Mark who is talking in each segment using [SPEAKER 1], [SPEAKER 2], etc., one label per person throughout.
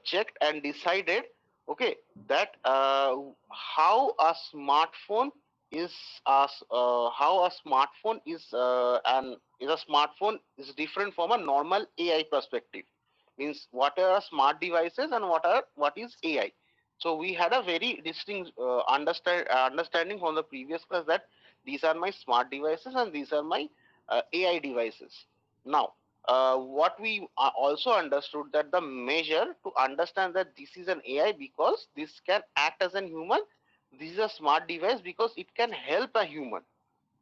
[SPEAKER 1] checked and decided, okay, that how a smartphone is how a smartphone is a smartphone is different from a normal AI perspective. Means what are smart devices and what is AI. So we had a very distinct understanding from the previous class that these are my smart devices and these are my AI devices. Now what we also understood that the measure to understand that this is an AI because this can act as a human, this is a smart device because it can help a human.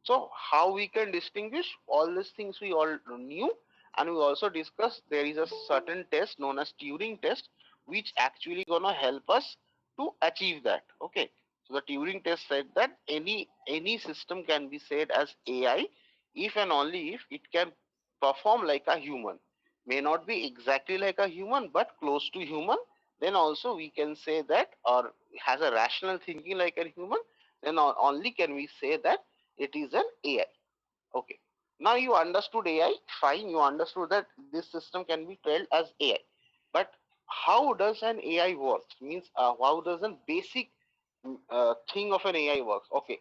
[SPEAKER 1] So how we can distinguish all these things we all knew, and we also discussed there is a certain test known as Turing test, which actually gonna help us to achieve that. Okay, so the Turing test said that any system can be said as AI if and only if it can perform like a human. May not be exactly like a human, but close to human. Then also we can say that, or has a rational thinking like a human. Then only can we say that it is an AI. Okay. Now you understood AI, fine. You understood that this system can be told as AI. But how does an AI work? Means how does a basic thing of an AI works? Okay.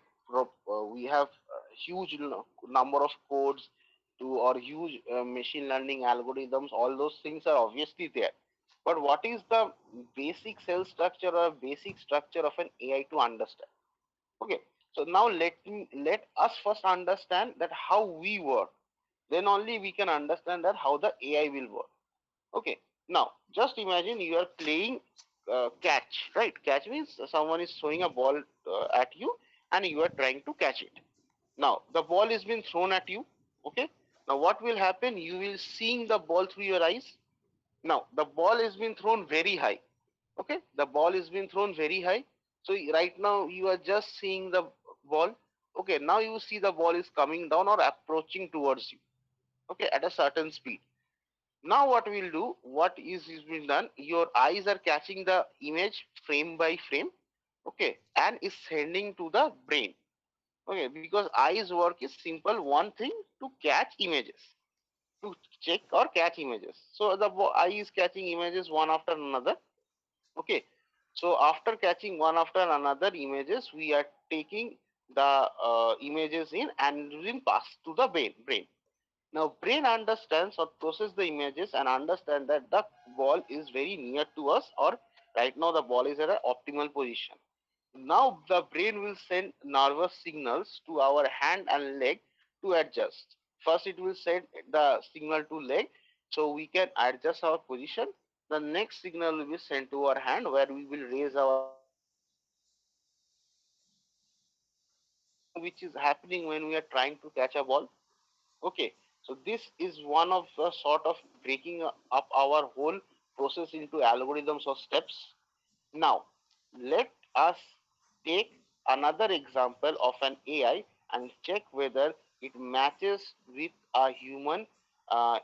[SPEAKER 1] We have huge number of codes to or huge machine learning algorithms. All those things are obviously there. But what is the basic cell structure or basic structure of an AI to understand? Okay, so now let us first understand that how we work. Then only we can understand that how the AI will work. Okay, now just imagine you are playing catch, right? Catch means someone is throwing a ball at you and you are trying to catch it. Now the ball is being thrown at you. Okay, now what will happen? You will seeing the ball through your eyes. Now the ball is being thrown very high. Okay, the ball is being thrown very high. So right now you are just seeing the ball. Okay, now you see the ball is coming down or approaching towards you. Okay, at a certain speed. Now what we'll do, what is being done, your eyes are catching the image frame by frame. Okay, and is sending to the brain. Okay, because eyes work is simple, one thing to catch images, to check or catch images. So the eye is catching images one after another. Okay, so after catching one after another images, we are taking the images in and will pass to the brain. Now brain understands or process the images and understand that the ball is very near to us, or right now the ball is at an optimal position. Now the brain will send nervous signals to our hand and leg to adjust. First it will send the signal to leg so we can adjust our position. The next signal will be sent to our hand where we will raise our hand and which is happening when we are trying to catch a ball. Okay, so this is one of the sort of breaking up our whole process into algorithms or steps. Now, let us take another example of an AI and check whether it matches with a human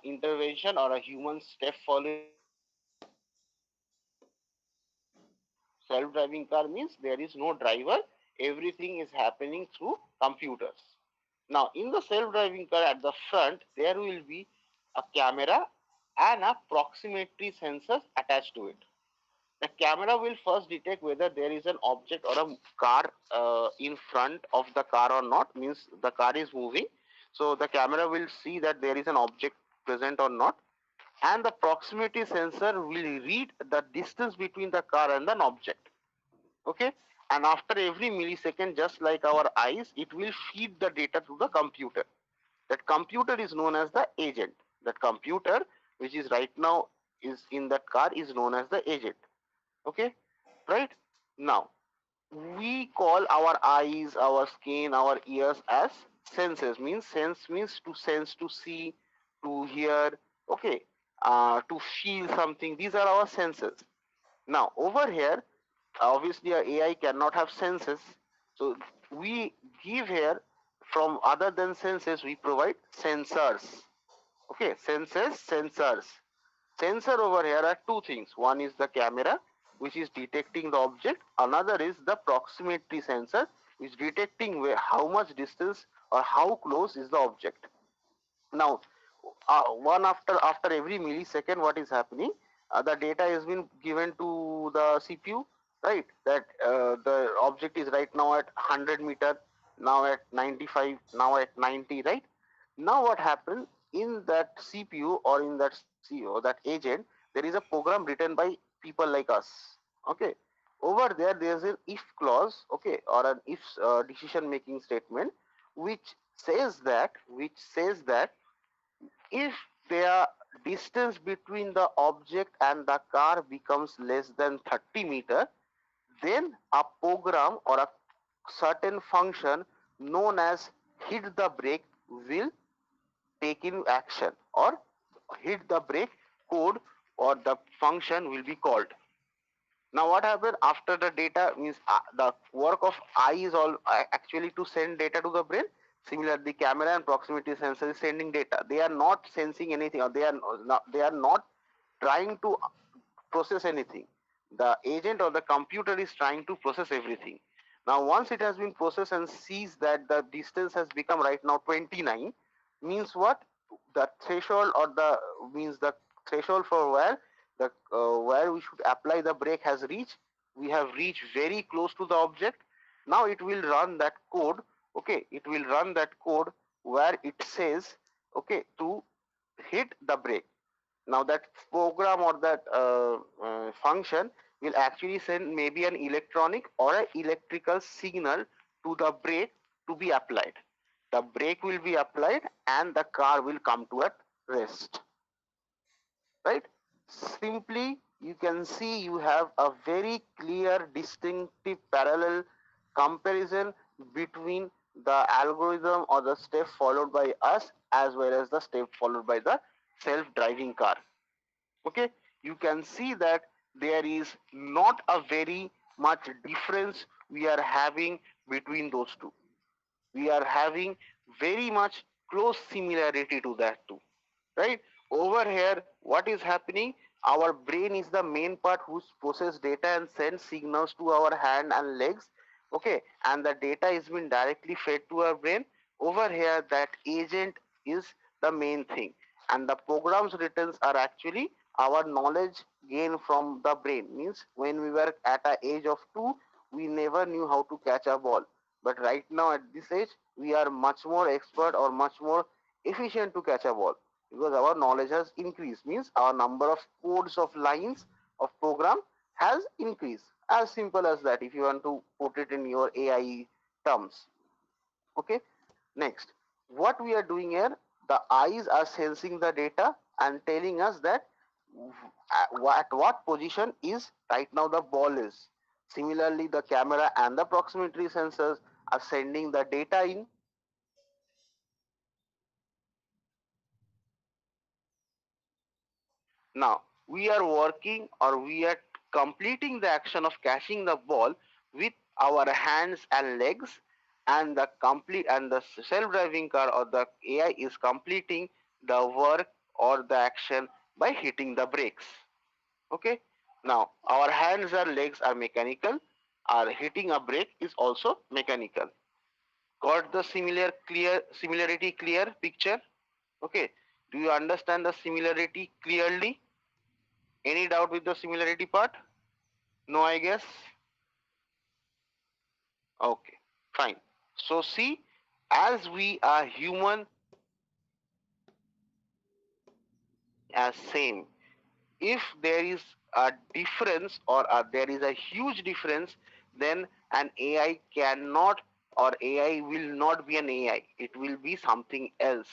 [SPEAKER 1] intervention or a human step following. Self-driving car means there is no driver, everything is happening through computers. Now in the self-driving car at the front there will be a camera and a proximity sensors attached to it. The camera will first detect whether there is an object or a car in front of the car or not, means the car is moving. So the camera will see that there is an object present or not, and the proximity sensor will read the distance between the car and an object. Okay, and after every millisecond, just like our eyes, it will feed the data to the computer. That computer is known as the agent. That computer which is right now is in that car is known as the agent. Okay, right? Now we call our eyes, our skin, our ears as senses. Means sense means to sense, to see, to hear. Okay, to feel something. These are our senses. Now over here, obviously a AI cannot have senses, so we give here, from other than senses we provide sensors. Okay, senses, sensors. Sensor over here are two things. One is the camera, which is detecting the object. Another is the proximity sensor, which is detecting where, how much distance or how close is the object. Now one after every millisecond, what is happening, the data has been given to the CPU, right? That the object is right now at 100 meter, now at 95, now at 90, right? Now what happens in that CPU or in that CEO, that agent, there is a program written by people like us. Okay. Over there, there's an if clause, okay, or an if decision making statement, which says that if the distance between the object and the car becomes less than 30 meter, then a program or a certain function known as hit the brake will take in action, or hit the brake code or the function will be called. Now what happened after the data means the work of eye is all actually to send data to the brain. Similar, the camera and proximity sensor is sending data. They are not sensing anything, or they are not trying to process anything. The agent or the computer is trying to process everything. Now once it has been processed and sees that the distance has become right now 29, means what? The threshold or the means the threshold for where we should apply the brake has reached. We have reached very close to the object. Now it will run that code. Okay, it will run that code where it says, okay, to hit the brake. Now that program or that function will actually send maybe an electronic or an electrical signal to the brake to be applied. The brake will be applied and the car will come to a rest, right? Simply, you can see you have a very clear, distinctive parallel comparison between the algorithm or the step followed by us as well as the step followed by the self-driving car. Okay, you can see that there is not a very much difference we are having between those two. We are having very much close similarity to that too, right? Over here what is happening, our brain is the main part who's process data and sends signals to our hand and legs. Okay, and the data is being directly fed to our brain. Over here that agent is the main thing, and the programs written are actually our knowledge gain from the brain. Means when we were at a age of 2, we never knew how to catch a ball, but right now at this age we are much more expert or much more efficient to catch a ball, because our knowledge has increased. Means our number of codes of lines of program has increased. As simple as that, if you want to put it in your AI terms. Okay, next, what we are doing here, the eyes are sensing the data and telling us that at what position is right now the ball is. Similarly, the camera and the proximity sensors are sending the data in. Now, we are working or we are completing the action of catching the ball with our hands and legs, and the self-driving car or the AI is completing the work or the action by hitting the brakes. Okay. Now, our hands and legs are mechanical. Our hitting a brake is also mechanical. Got the similarity clear picture? Okay. Do you understand the similarity clearly? Any doubt with the similarity part? No, I guess. Okay, fine. So see, as we are human as same, if there is a difference or there is a huge difference, then an AI cannot, or AI will not be an AI. It will be something else,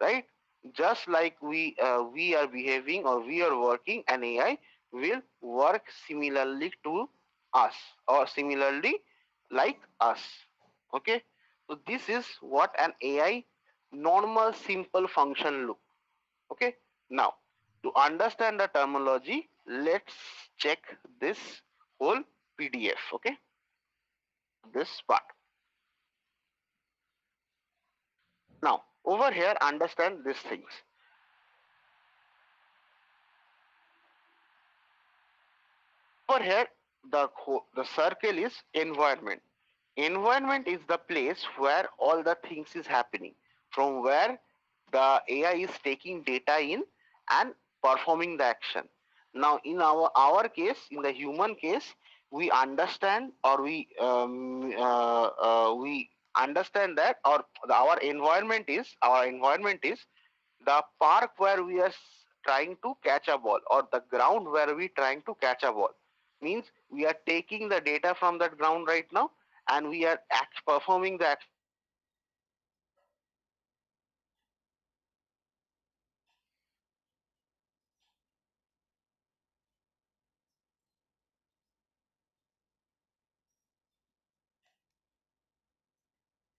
[SPEAKER 1] right? Just like we are behaving or we are working, an AI will work similarly to us or similarly like us. Okay, so this is what an AI normal simple function look. Okay, now to understand the terminology, let's check this whole PDF. Okay, this part. Now over here, understand these things. Over here, the circle is environment. Environment is the place where all the things is happening, from where the AI is taking data in and performing the action. Now in our case, in the human case, we understand, or we understand that, or our environment is the park where we are trying to catch a ball, or the ground where we trying to catch a ball. Means we are taking the data from that ground right now, and we are performing the action on that ground. So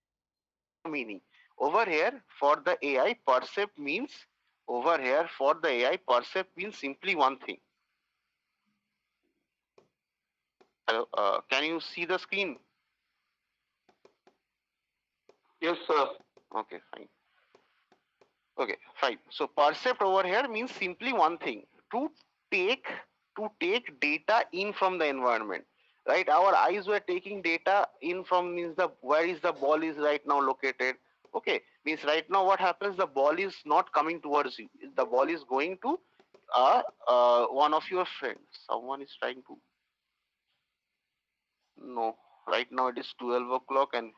[SPEAKER 1] obviously that is meaning. Over here for the AI, percept means, over here for the AI, percept means simply one thing. Hello, can you see the screen?
[SPEAKER 2] Yes, sir.
[SPEAKER 1] Okay, fine. Okay, fine. So percept over here means simply one thing: to take take data in from the environment. Right? Our eyes were taking data in from, means the where is the ball is right now located. Okay, means right now what happens? The ball is not coming towards you. The ball is going to one of your friends. Someone is trying to. No, right now it is 12 o'clock, and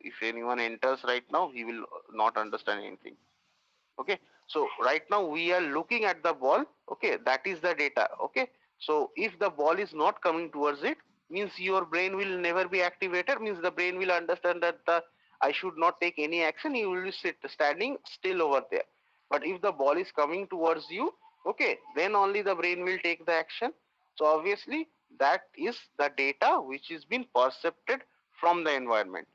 [SPEAKER 1] if anyone enters right now, he will not understand anything. Okay, so right now we are looking at the ball. Okay, that is the data. Okay, so if the ball is not coming towards it, means your brain will never be activated, means the brain will understand that the I should not take any action, you will be standing still over there. But if the ball is coming towards you, okay, then only the brain will take the action. So obviously that is the data which is being percepted from the environment.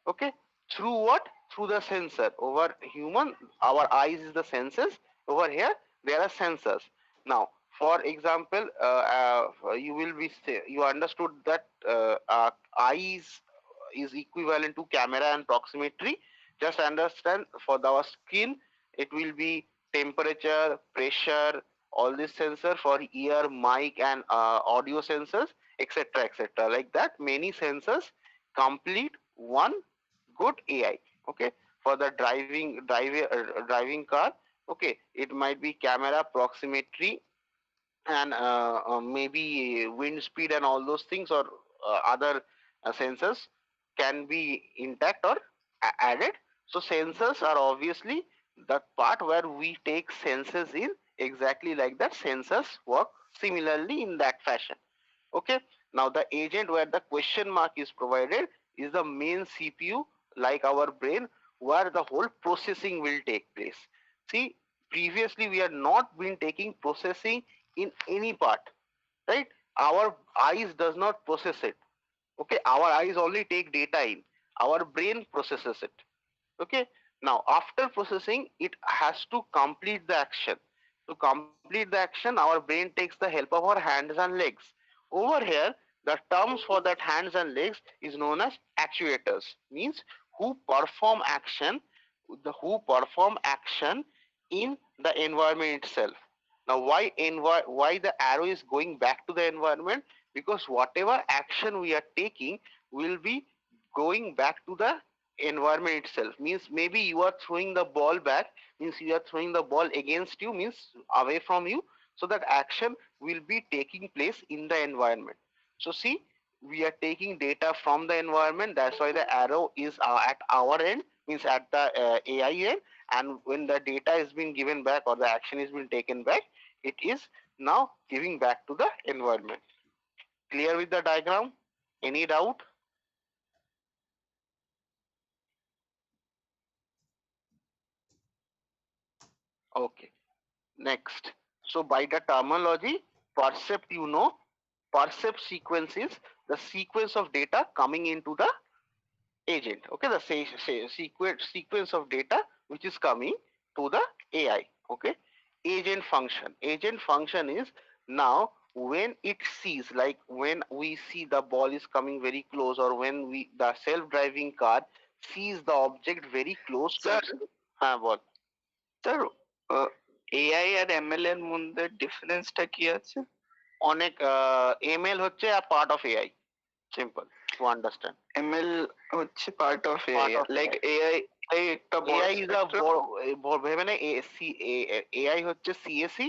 [SPEAKER 1] Okay, through what? Through the sensor. Over human, our eyes is the senses. Over here there are sensors. Now for example, you will be you understood that eyes is equivalent to camera and proximity. Just understand, for our skin it will be temperature, pressure, all these sensor. For ear, mic, and audio sensors, etc., etc., like that many sensors complete one good AI. Okay, for the driving car, okay, it might be camera, proximity, and maybe wind speed and all those things, or other sensors can be intact or added. So sensors are obviously that part where we take senses in, exactly like that sensors work similarly in that fashion. Okay, now the agent where the question mark is provided is the main CPU, like our brain, where the whole processing will take place. See, previously we are not been taking processing in any part, right? Our eyes does not process it. Okay, our eyes only take data in, our brain processes it. Okay, now after processing it has to complete the action. To complete the action, our brain takes the help of our hands and legs. Over here the terms for that hands and legs is known as actuators, means who perform action, who perform action in the environment itself. Now why the arrow is going back to the environment? Because whatever action we are taking will be going back to the environment itself. Means maybe you are throwing the ball back, means you are throwing the ball against you, means away from you. So that action will be taking place in the environment. So see, we are taking data from the environment, that's why the arrow is at our end, means at the AI end. And when the data is being given back, or the action is being taken back, it is now giving back to the environment. Clear with the diagram? Any doubt? Okay. Next, so by the terminology, percept, percept sequence is the sequence of data coming into the agent. Okay, the sequence of data which is coming to the AI. Okay, agent function is, now when it sees, like when we see the ball is coming very close, or when the self-driving car sees the object very close to
[SPEAKER 2] Sir,
[SPEAKER 1] it. Ball.
[SPEAKER 2] Sir AI আর ML এর মধ্যে ডিফারেন্সটা কি আছে?
[SPEAKER 1] অনেক ML হচ্ছে a part of AI, simple to understand.
[SPEAKER 2] ML হচ্ছে part of AI,
[SPEAKER 1] Part of
[SPEAKER 2] like
[SPEAKER 1] AI.
[SPEAKER 2] AI একটা বড়
[SPEAKER 1] AI is a
[SPEAKER 2] spectrum।
[SPEAKER 1] ভেবে না, AI হচ্ছে CSE,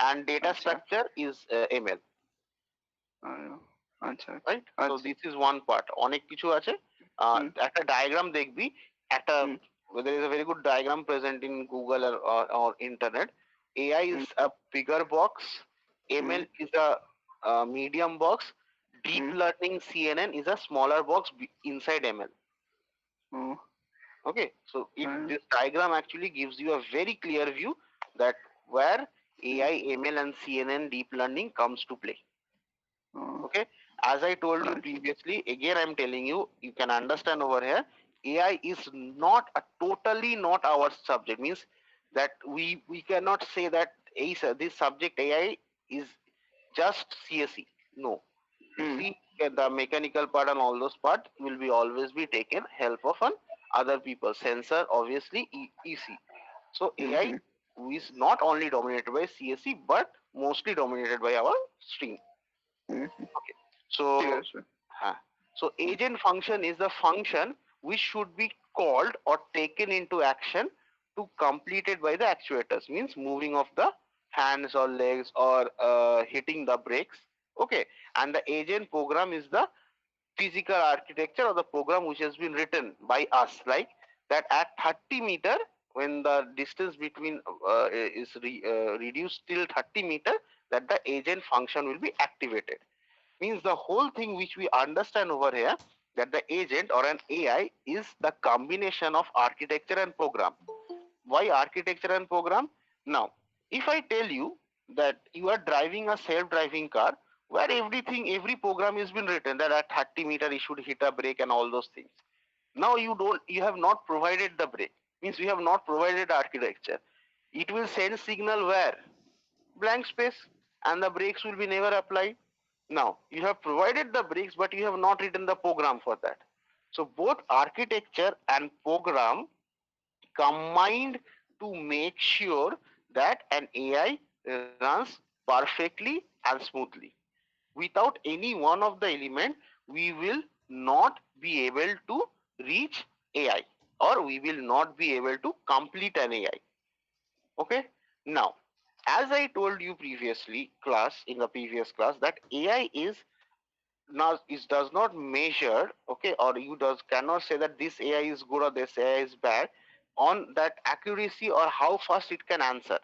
[SPEAKER 1] and data
[SPEAKER 2] আচ্ছা,
[SPEAKER 1] structure is ML,
[SPEAKER 2] আহ, আচ্ছা,
[SPEAKER 1] right? So
[SPEAKER 2] আচ্ছা,
[SPEAKER 1] this is one part. অনেক কিছু আছে।
[SPEAKER 2] হুম,
[SPEAKER 1] একটা ডায়াগ্রাম দেখবি, একটা
[SPEAKER 2] হুম,
[SPEAKER 1] there is a very good diagram present in Google or internet. AI is
[SPEAKER 2] hmm,
[SPEAKER 1] a bigger box,
[SPEAKER 2] hmm,
[SPEAKER 1] ML is a medium box, deep
[SPEAKER 2] hmm,
[SPEAKER 1] learning CNN is a smaller box inside ML.
[SPEAKER 2] Hmm,
[SPEAKER 1] Okay, so
[SPEAKER 2] হ্যাঁ,
[SPEAKER 1] this diagram actually gives you a very clear view that where
[SPEAKER 2] hmm,
[SPEAKER 1] AI, ML and CNN deep learning comes to play.
[SPEAKER 2] Hmm,
[SPEAKER 1] Okay, as I told you
[SPEAKER 2] আচ্ছা,
[SPEAKER 1] previously, again I'm telling you, you can understand over here, AI is not a totally not our subject, means that we cannot say that this subject AI is just CSE. No, you
[SPEAKER 2] hmm,
[SPEAKER 1] see, the mechanical part and all those part will be always be taken help of an other people, sensor obviously, EC. So
[SPEAKER 2] hmm,
[SPEAKER 1] AI
[SPEAKER 2] hmm,
[SPEAKER 1] is not only dominated by CSE but mostly dominated by our stream.
[SPEAKER 2] Hmm, hmm,
[SPEAKER 1] Okay,
[SPEAKER 2] ঠিক
[SPEAKER 1] so
[SPEAKER 2] আছে,
[SPEAKER 1] so agent function is the function which should be called or taken into action to completed by the actuators, means moving of the hands or legs or hitting the brakes. Okay, and the agent program is the physical architecture or the program which has been written by us, like that at 30 meter, when the distance between is reduced till 30 meter, that the agent function will be activated. Means the whole thing which we understand over here, that the agent or an AI is the combination of architecture and program. Why architecture and program? Now, if I tell you that you are driving a self-driving car where every program has been written that at 30 meter you should hit a brake and all those things. Now you have not provided the brake. Means you have not provided architecture. It will send signal where? Blank space, and the brakes will be never applied. Now, you have provided the brakes, but you have not written the program for that. So both architecture and program combined to make sure that an AI runs perfectly and smoothly. Without any one of the element, we will not be able to reach AI, or we will not be able to complete an AI. Okay. Now, as I told you previously, in the previous class, that AI is now it does not measure, okay, or you does cannot say that this AI is good or this AI is bad on that accuracy or how fast it can answer.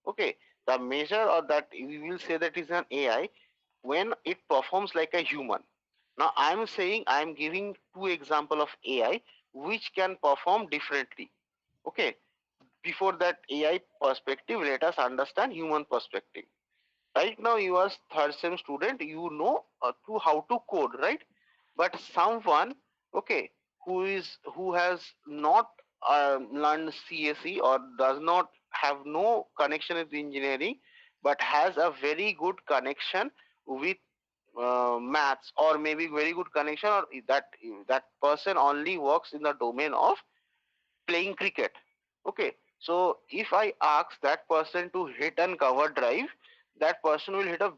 [SPEAKER 1] Okay, the measure or that we will say that is an AI when it performs like a human. Now I'm saying I'm giving two example of AI which can perform differently. Okay, before that AI perspective, let us understand human perspective. Right now you are third sem student, you know to how to code, right? But someone, okay, who has not learned CSE or does not have no connection with engineering, but has a very good connection with maths, or maybe very good connection, or that person only works in the domain of playing cricket. Okay, so if I ask that person to hit and cover drive, that person will hit a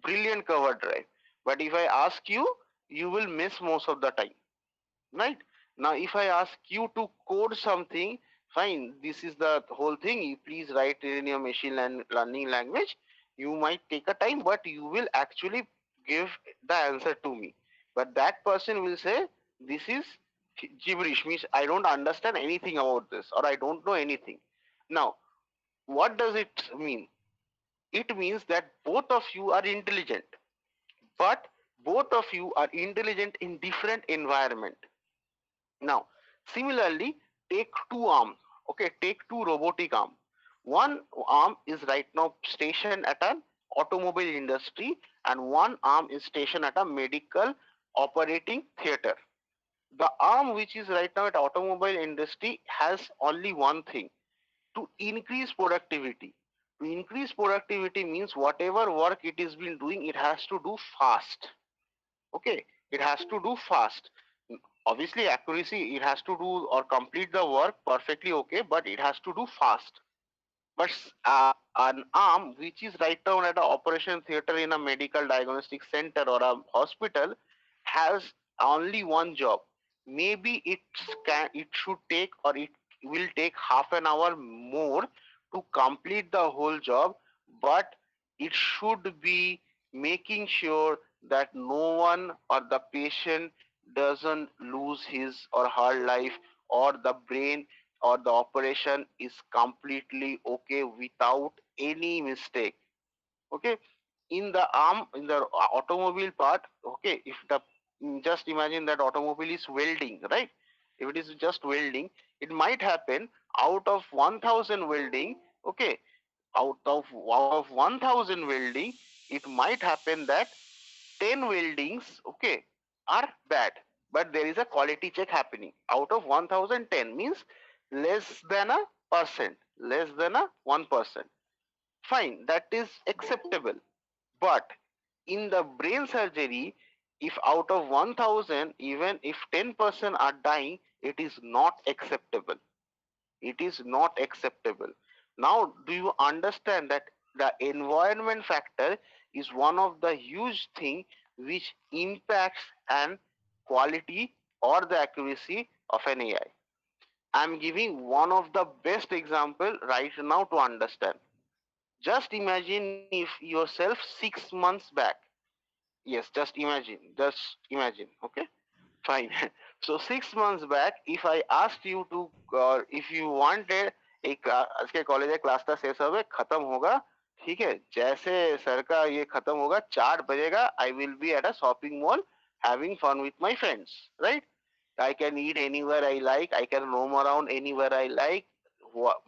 [SPEAKER 1] brilliant cover drive. But if I ask you, you will miss most of the time, right? Now, if I ask you to code something, fine, this is the whole thing. You please write it in your machine learning language. You might take a time, but you will actually give the answer to me. But that person will say, this is gibberish, means I don't understand anything about this, or I don't know anything. Now, what does it mean? It means that both of you are intelligent, but both of you are intelligent in different environment. Now, similarly, take two arms. Okay, take two robotic arm. One arm is right now stationed at an automobile industry, and one arm is stationed at a medical operating theater. The arm which is right now at automobile industry has only one thing: to increase productivity. To increase productivity means whatever work it is been doing, it has to do fast. Okay, it has to do fast. Obviously accuracy, it has to do or complete the work perfectly, okay, but it has to do fast. But an arm which is right now at an operation theater in a medical diagnostic center or a hospital has only one job. Maybe it should take, or it will take half an hour more to complete the whole job, but it should be making sure that no one or the patient doesn't lose his or her life, or the brain or the operation is completely okay without any mistake. Okay, in the arm, in the automobile part, okay, if the just imagine that automobile is welding, right? If it is just welding, it might happen out of 1000 welding, okay, out of 1000 welding, it might happen that 10 weldings, okay, are bad, but there is a quality check happening. Out of 1010 means less than a percent, less than a 1%. Fine, that is acceptable. But in the brain surgery, if out of 1000, even if 10% are dying, it is not acceptable. It is not acceptable. Now, do you understand that the environment factor is one of the huge thing which impacts an quality or the accuracy of an AI? I'm giving one of the best example right now to understand. Just imagine if yourself 6 months back. Yes, just imagine. Okay, fine. So 6 months back, if I asked you to, if you wanted एक आज के college है class का शेष হবে खत्म होगा, ठीक है, जैसे सर का ये खत्म होगा 4 बजेगा, I will be at a shopping mall having fun with my friends, right? I can eat anywhere I like, I can roam around anywhere I like.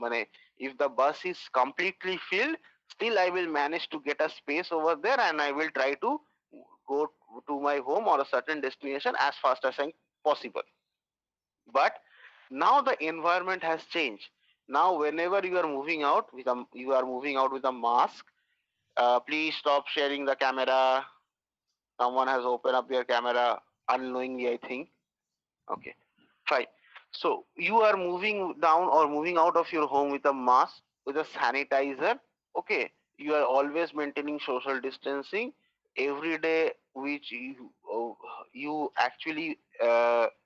[SPEAKER 1] মানে if the bus is completely filled, still I will manage to get a space over there and I will try to go to my home or a certain destination as fast as I possible. But now the environment has changed. Now whenever you are moving out with a mask. Please stop sharing the camera. Someone has opened up your camera unknowingly, I think. Okay, fine. So you are moving down or moving out of your home with a mask, with a sanitizer. Okay, you are always maintaining social distancing every day, which you actually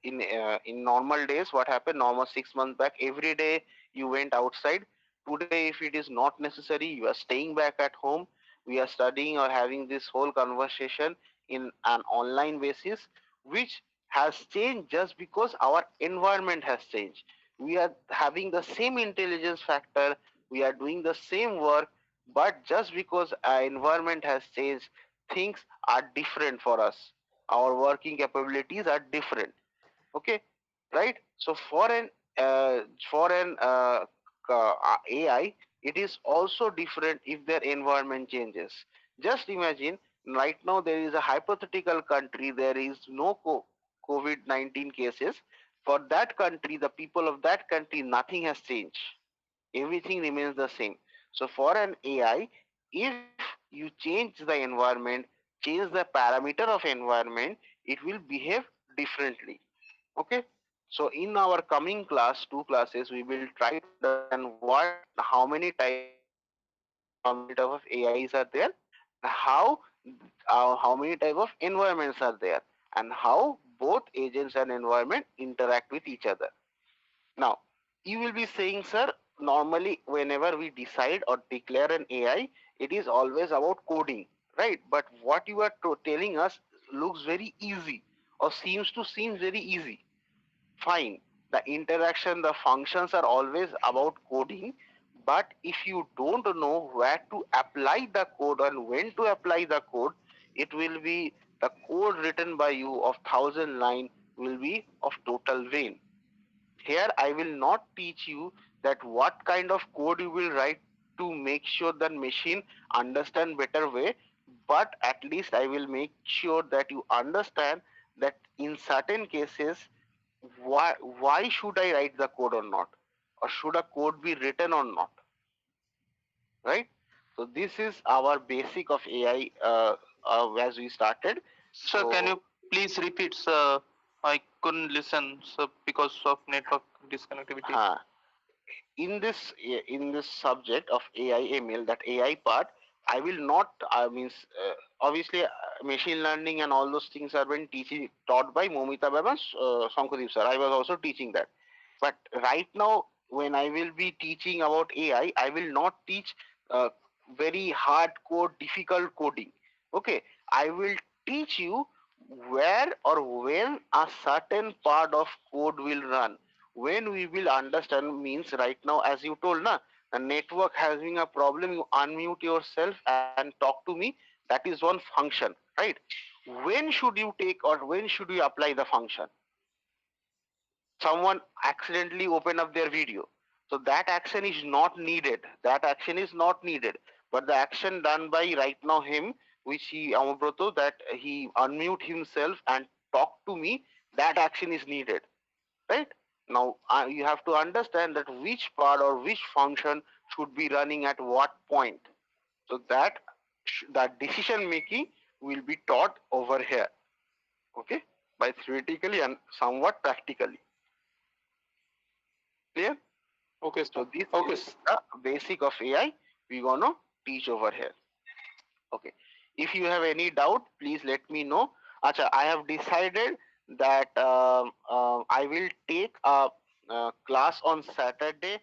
[SPEAKER 1] in normal days. What happened? Normal 6 months back, every day you went outside. Today, if it is not necessary, you are staying back at home. We are studying or having this whole conversation in an online basis, which has changed just because our environment has changed. We are having the same intelligence factor, we are doing the same work, but just because our environment has changed, things are different for us. Our working capabilities are different. Okay, right? So uh, for an AI, it is also different if their environment changes. Just imagine, right now there is a hypothetical country, there is no COVID-19 cases. For that country, the people of that country, nothing has changed. Everything remains the same. So for an AI, if you change the environment, change the parameter of environment, it will behave differently. Okay, so in our coming class, two classes, we will try to understand how many type of AIs are there, how how many type of environments are there, and how both agents and environment interact with each other. Now, you will be saying, sir, normally whenever we decide or declare an AI, it is always about coding, right? But what you are telling us looks very easy or seems very easy. Fine, the interaction, the functions are always about coding, but if you don't know where to apply the code and when to apply the code, it will be the code written by you of 1,000 line will be of total vain. Here I will not teach you that what kind of code you will write to make sure that machine understand better way, but at least I will make sure that you understand that in certain cases, why should I write the code or not, or should a code be written or not, right? So this is our basic of AI as we started.
[SPEAKER 2] Sir, can you
[SPEAKER 1] So
[SPEAKER 2] please repeat, sir? I couldn't listen, sir, because of network disconnectivity.
[SPEAKER 1] uh, in this subject of AI ML, that AI part, I will not. I means obviously machine learning and all those things are been taught by Momita Bab and Sankadeep sir. I was also teaching that. But right now, when I will be teaching about AI, I will not teach very hardcore, difficult coding. Okay, I will teach you where or when a certain part of code will run. When we will understand means right now, as you told, na, the network having a problem, you unmute yourself and talk to me. That is one function, right? When should you take or when should you apply the function? Someone accidentally open up their video, so that action is not needed, that action is not needed, but the action done by right now him, which he Amabroto, that he unmute himself and talk to me, that action is needed, right? Now you have to understand that which part or which function should be running at what point, so that that decision making will be taught over here, okay, by theoretically and somewhat practically. Clear?
[SPEAKER 3] Okay,
[SPEAKER 1] So
[SPEAKER 3] sir.
[SPEAKER 1] this
[SPEAKER 3] Okay.
[SPEAKER 1] is the basic of AI we gonna teach over here. Okay. If you have any doubt, please let me know. Acha, I have decided that I will take a class on Saturday.